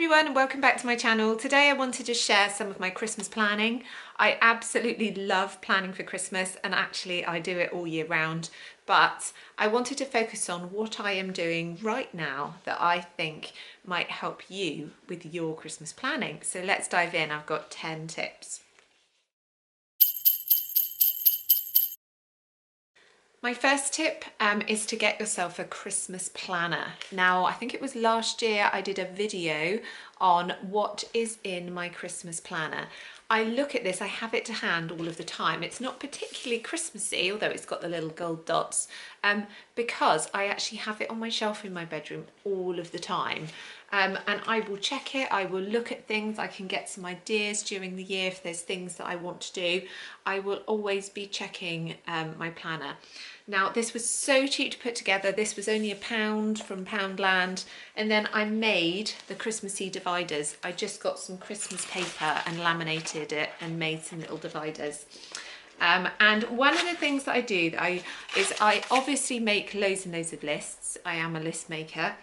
everyone and welcome back to my channel. Today I wanted to share some of my Christmas planning. I absolutely love planning for Christmas and actually I do it all year round, but I wanted to focus on what I am doing right now that I think might help you with your Christmas planning. So let's dive in. I've got 10 tips. My first tip is to get yourself a Christmas planner. Now, I think it was last year I did a video on what is in my Christmas planner. I look at this, I have it to hand all of the time. It's not particularly Christmassy, although it's got the little gold dots, because I actually have it on my shelf in my bedroom all of the time. And I will check it, I will look at things, I can get some ideas during the year if there's things that I want to do. I will always be checking my planner. Now this was so cheap to put together. This was only £1 from Poundland, and then I made the Christmassy dividers. I just got some Christmas paper and laminated it and made some little dividers. And one of the things that I do is I obviously make loads and loads of lists. I am a list maker,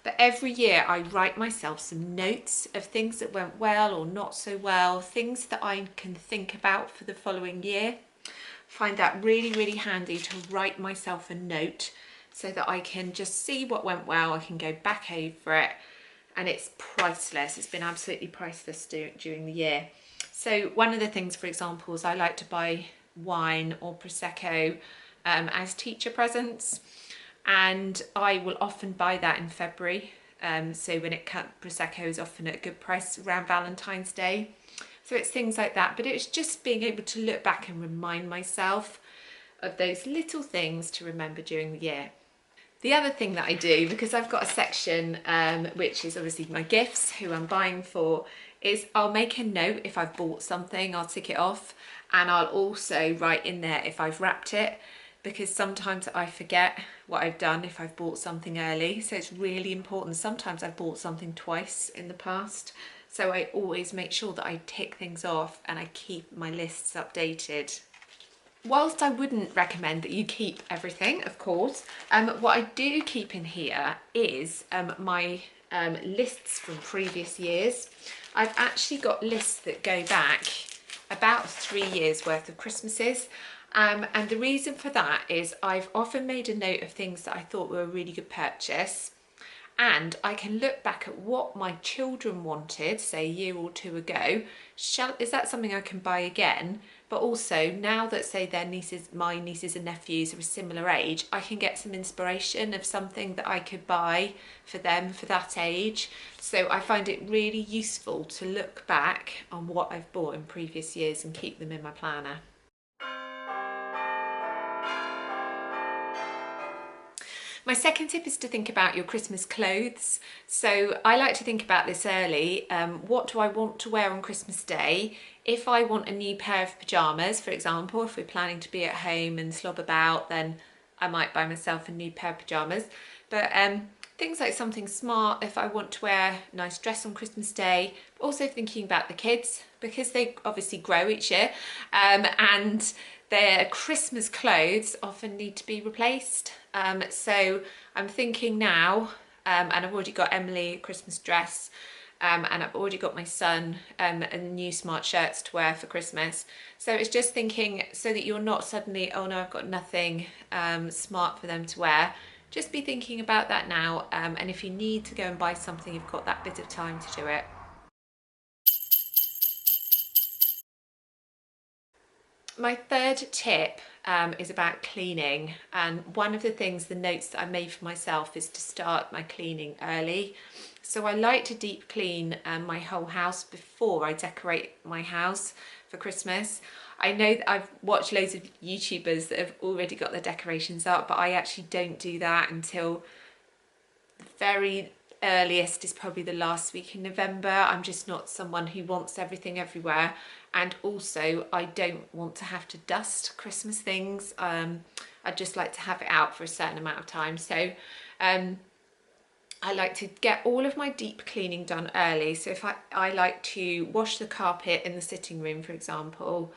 but every year I write myself some notes of things that went well or not so well, things that I can think about for the following year. Find that really, really handy to write myself a note so that I can just see what went well. I can go back over it and it's priceless. It's been absolutely priceless during the year. So one of the things, for example, is I like to buy wine or Prosecco as teacher presents, and I will often buy that in February. So when Prosecco is often at a good price around Valentine's Day. So it's things like that, but it's just being able to look back and remind myself of those little things to remember during the year. The other thing that I do, because I've got a section which is obviously my gifts, who I'm buying for, is I'll make a note if I've bought something, I'll tick it off, and I'll also write in there if I've wrapped it, because sometimes I forget what I've done if I've bought something early. So it's really important. Sometimes I've bought something twice in the past. So I always make sure that I tick things off and I keep my lists updated. Whilst I wouldn't recommend that you keep everything, of course, what I do keep in here is my lists from previous years. I've actually got lists that go back about 3 years worth of Christmases. And the reason for that is I've often made a note of things that I thought were a really good purchase. And I can look back at what my children wanted, say a year or two ago. Is that something I can buy again? But also now that, say, my nieces and nephews are a similar age, I can get some inspiration of something that I could buy for them for that age. So I find it really useful to look back on what I've bought in previous years and keep them in my planner. My second tip is to think about your Christmas clothes. So I like to think about this early. What do I want to wear on Christmas Day? If I want a new pair of pyjamas, for example, if we're planning to be at home and slob about, then I might buy myself a new pair of pyjamas. But things like something smart, if I want to wear a nice dress on Christmas Day, but also thinking about the kids, because they obviously grow each year, and their Christmas clothes often need to be replaced. So I'm thinking now, and I've already got Emily a Christmas dress, and I've already got my son a new smart shirts to wear for Christmas. So it's just thinking so that you're not suddenly, oh no, I've got nothing smart for them to wear. Just be thinking about that now, and if you need to go and buy something, you've got that bit of time to do it. My third tip is about cleaning, and one of the things, the notes that I made for myself, is to start my cleaning early. So I like to deep clean my whole house before I decorate my house for Christmas. I know that I've watched loads of YouTubers that have already got their decorations up, but I actually don't do that until the very earliest is probably the last week in November. I'm just not someone who wants everything everywhere, and also I don't want to have to dust Christmas things. I'd just like to have it out for a certain amount of time. So I like to get all of my deep cleaning done early. So if I like to wash the carpet in the sitting room, for example,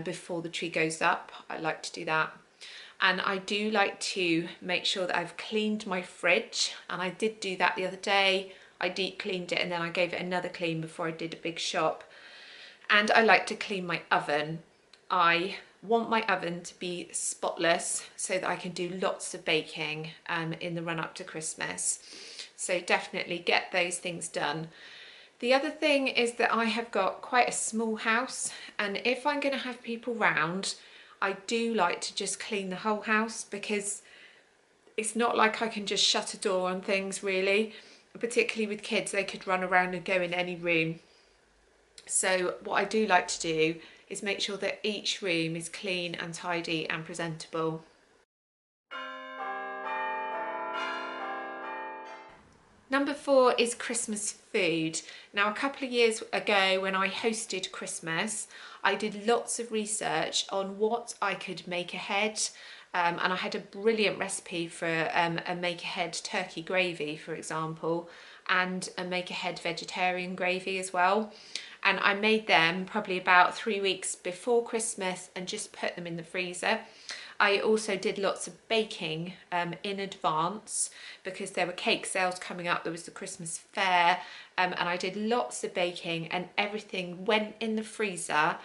before the tree goes up, I like to do that. And I do like to make sure that I've cleaned my fridge, and I did do that the other day. I deep cleaned it and then I gave it another clean before I did a big shop. And I like to clean my oven. I want my oven to be spotless so that I can do lots of baking in the run up to Christmas. So definitely get those things done. The other thing is that I have got quite a small house, and if I'm going to have people round, I do like to just clean the whole house, because it's not like I can just shut a door on things really. Particularly with kids, they could run around and go in any room. So what I do like to do is make sure that each room is clean and tidy and presentable. Number 4 is Christmas food. Now, a couple of years ago when I hosted Christmas, I did lots of research on what I could make ahead. And I had a brilliant recipe for a make ahead turkey gravy, for example, and a make ahead vegetarian gravy as well. And I made them probably about 3 weeks before Christmas and just put them in the freezer. I also did lots of baking in advance, because there were cake sales coming up, there was the Christmas fair, and I did lots of baking, and everything went in the freezer.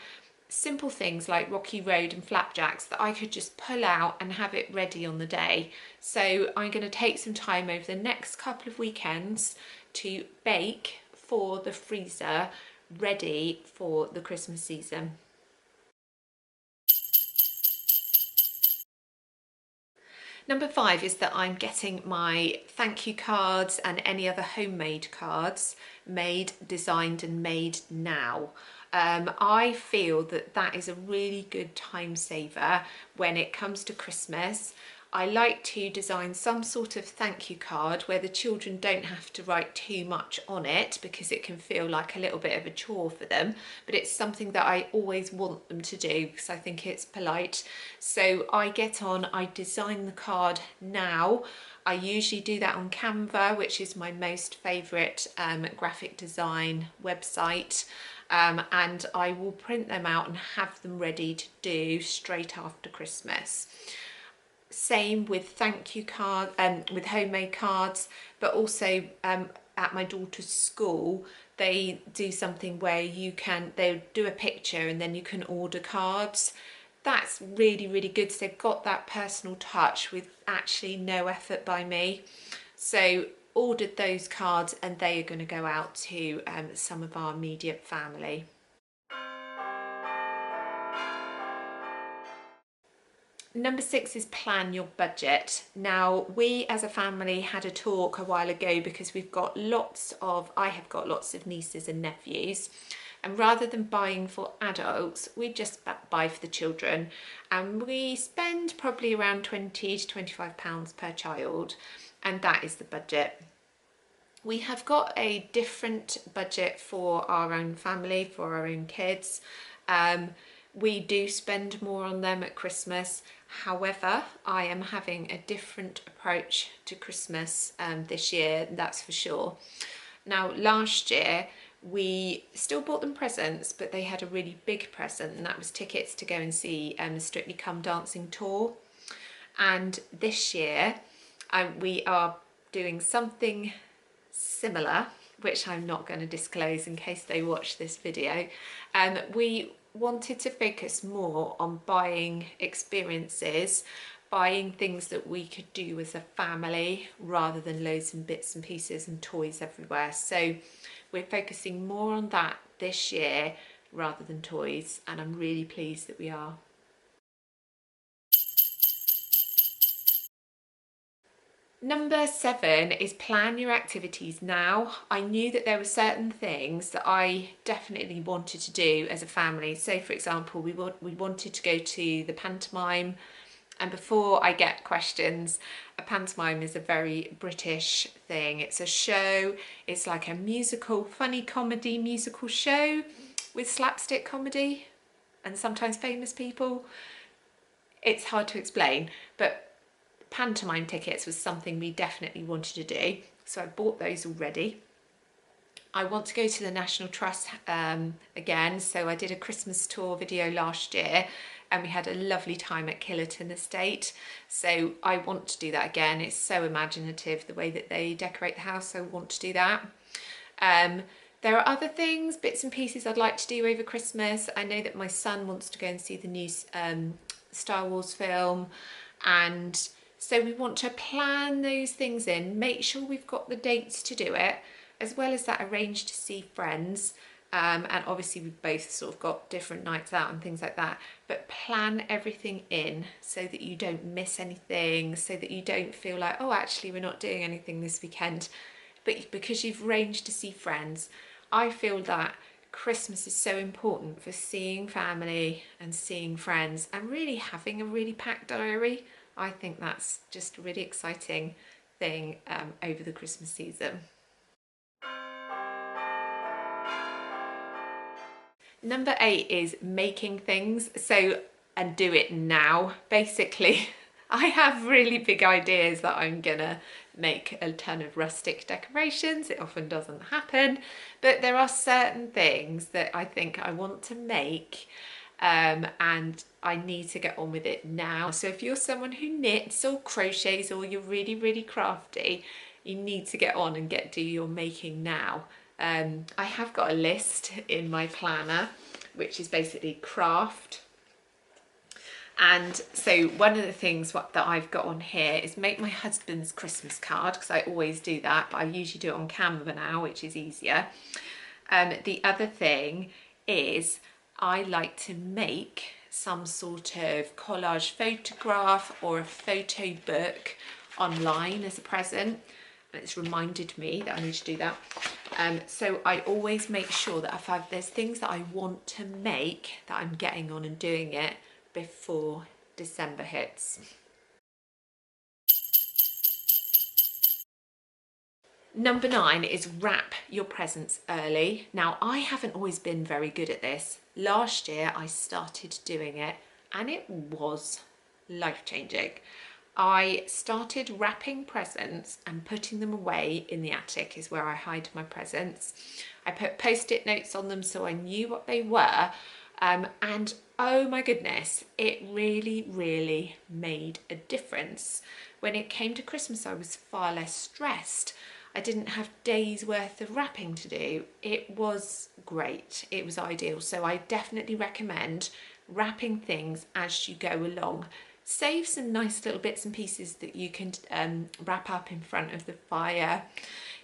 Simple things like Rocky Road and flapjacks that I could just pull out and have it ready on the day. So I'm going to take some time over the next couple of weekends to bake for the freezer, ready for the Christmas season. Number 5 is that I'm getting my thank you cards and any other homemade cards made, designed and made now. I feel that that is a really good time saver when it comes to Christmas. I like to design some sort of thank you card where the children don't have to write too much on it, because it can feel like a little bit of a chore for them, but it's something that I always want them to do because I think it's polite. So I design the card now. I usually do that on Canva, which is my most favourite graphic design website. And I will print them out and have them ready to do straight after Christmas. Same with thank you card, with homemade cards, but also at my daughter's school, they do something where they do a picture and then you can order cards. That's really, really good. So they've got that personal touch with actually no effort by me. So ordered those cards, and they are going to go out to some of our immediate family. Number 6 is plan your budget. Now, we as a family had a talk a while ago, because I have got lots of nieces and nephews, and rather than buying for adults, we just buy for the children, and we spend probably around £20 to £25 per child, and that is the budget. We have got a different budget for our own family, for our own kids. We do spend more on them at Christmas. However, I am having a different approach to Christmas this year, that's for sure. Now, last year we still bought them presents, but they had a really big present, and that was tickets to go and see the Strictly Come Dancing tour. And this year we are doing something similar, which I'm not going to disclose in case they watch this video. We wanted to focus more on buying experiences, buying things that we could do as a family, rather than loads and bits and pieces and toys everywhere. So we're focusing more on that this year rather than toys, and I'm really pleased that we are. Number 7 is plan your activities now. I knew that there were certain things that I definitely wanted to do as a family. So for example, we wanted to go to the pantomime, and before I get questions, a pantomime is a very British thing. It's a show, it's like a musical, funny comedy musical show with slapstick comedy and sometimes famous people. It's hard to explain, but pantomime tickets was something we definitely wanted to do, so I bought those already. I want to go to the National Trust again, so I did a Christmas tour video last year and we had a lovely time at Killerton Estate, so I want to do that again. It's so imaginative the way that they decorate the house, so I want to do that. There are other things, bits and pieces I'd like to do over Christmas. I know that my son wants to go and see the new Star Wars film, and so we want to plan those things in, make sure we've got the dates to do it, as well as that arrange to see friends. And obviously we've both sort of got different nights out and things like that, but plan everything in so that you don't miss anything, so that you don't feel like, oh, actually we're not doing anything this weekend. But because you've arranged to see friends, I feel that Christmas is so important for seeing family and seeing friends and really having a really packed diary. I think that's just a really exciting thing over the Christmas season. Number 8 is making things. So, and do it now. Basically, I have really big ideas that I'm gonna make a ton of rustic decorations. It often doesn't happen, but there are certain things that I think I want to make, and I need to get on with it now. So if you're someone who knits or crochets, or you're really, really crafty, you need to get on and do your making now. I have got a list in my planner, which is basically craft. And so one of the things that I've got on here is make my husband's Christmas card, because I always do that, but I usually do it on Canva now, which is easier. The other thing is I like to make some sort of collage photograph or a photo book online as a present. And it's reminded me that I need to do that. So I always make sure that if there's things that I want to make, that I'm getting on and doing it before December hits. Number 9 is wrap your presents early. Now, I haven't always been very good at this. Last year I started doing it and it was life-changing. I started wrapping presents and putting them away in the attic, is where I hide my presents. I put post-it notes on them so I knew what they were, and oh my goodness, it really, really made a difference. When it came to Christmas, I was far less stressed. I didn't have days worth of wrapping to do. It was great. It was ideal. So I definitely recommend wrapping things as you go along. Save some nice little bits and pieces that you can wrap up in front of the fire,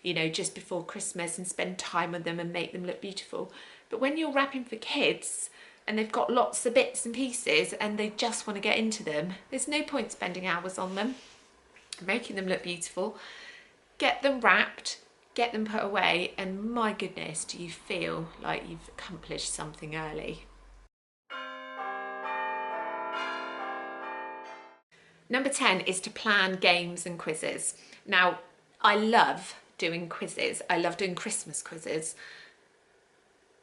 you know, just before Christmas, and spend time with them and make them look beautiful. But when you're wrapping for kids and they've got lots of bits and pieces and they just want to get into them, there's no point spending hours on them, making them look beautiful. Get them wrapped, get them put away, and my goodness, do you feel like you've accomplished something early. Number 10 is to plan games and quizzes. Now, I love doing quizzes. I love doing Christmas quizzes.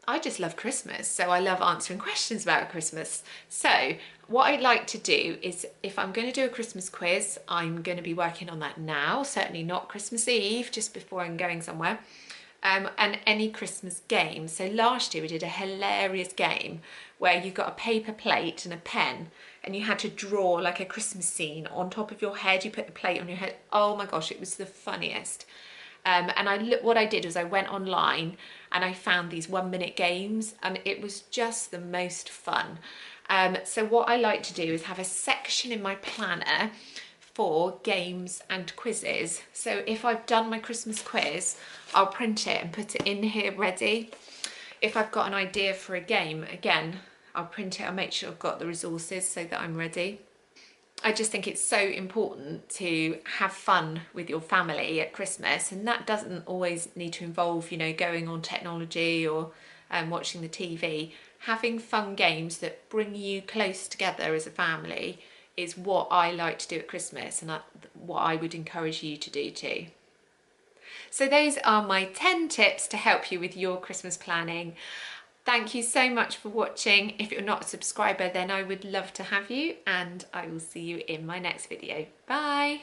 I just love Christmas, so I love answering questions about Christmas. So what I'd like to do is, if I'm going to do a Christmas quiz, I'm going to be working on that now, certainly not Christmas Eve, just before I'm going somewhere. And any Christmas game. So last year we did a hilarious game where you got a paper plate and a pen and you had to draw like a Christmas scene on top of your head. You put the plate on your head. Oh my gosh, it was the funniest. And what I did was I went online and I found these 1-minute games, and it was just the most fun. So what I like to do is have a section in my planner for games and quizzes. So if I've done my Christmas quiz, I'll print it and put it in here ready. If I've got an idea for a game, again, I'll print it. I'll make sure I've got the resources so that I'm ready. I just think it's so important to have fun with your family at Christmas, and that doesn't always need to involve, you know, going on technology or watching the TV. Having fun games that bring you close together as a family is what I like to do at Christmas, and what I would encourage you to do too. So those are my 10 tips to help you with your Christmas planning. Thank you so much for watching. If you're not a subscriber, then I would love to have you, and I will see you in my next video. Bye.